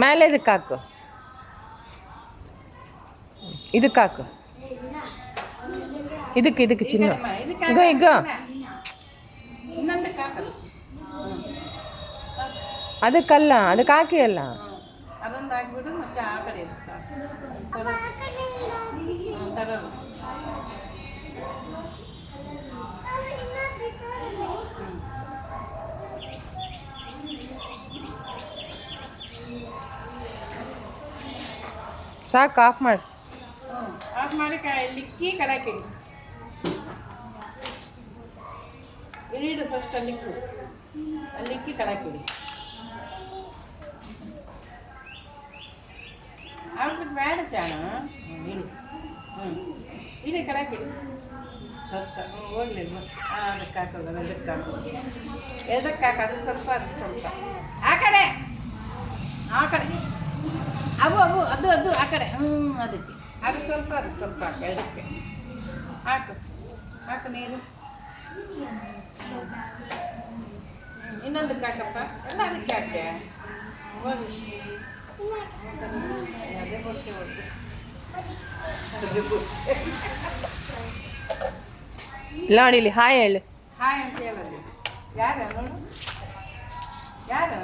ಮೇಲೆ ಇದಕ್ಕೆ ಹಾಕು, ಇದಕ್ಕೆ ಹಾಕು, ಇದಕ್ಕೆ ಚಿನ್ನ ಈಗ ಅದಕ್ಕಲ್ಲ, ಅದಕ್ಕೆ ಹಾಕಿ ಅಲ್ಲ. ಅದೊಂದು ಹಾಕ್ಬಿಡು, ಮತ್ತೆ ಆ ಕಡೆ ತರೋದು. ಸಾಕು, ಆಫ್ ಮಾಡಿ. ಆಫ್ ಮಾಡಿ ಲಿಕ್ಕಿ ಕರಾಕಿಡಿ. ಇಡು ಫಸ್ಟ್ ಅಲ್ಲಿಕ್ಕಿ ಕರಾಕಿಡಿ. ಆಗ್ಬಿಟ್ಟು ಬೇಡ ಚಾಣ. ಇಡು, ಇಡಿ ಕರಾಕಿಡಿ. ಹೋಗ್ಲಿ ಅದಕ್ಕೆ ಹಾಕೋದು, ಅದಕ್ಕೆ ಹಾಕೋದು, ಎದಕ್ಕೆ ಹಾಕೋದು? ಸ್ವಲ್ಪ ಅದು ಸ್ವಲ್ಪ ಆ ಕಡೆ ಅವು ಅದು ಆ ಕಡೆ. ಅದಕ್ಕೆ ಅದು ಸ್ವಲ್ಪ ಹಾಕು, ಎಡಕ್ಕೆ ಹಾಕು ನೀರು. ಇನ್ನೊಂದಕ್ಕೆ ಹಾಕಪ್ಪ, ಎಲ್ಲ ಅದಕ್ಕೆ ಹಾಕೆ. ಹೋಗಿ ಅದೇ ಬರ್ತೀವಿ. ಇಲ್ಲ ನೋಡಿ, ಇಲ್ಲಿ ಹಾಯ್ ಹೇಳು. ಹಾಯ್ ಅಂತ ಹೇಳೋದು. ಯಾರು ನೋಡು, ಯಾರು?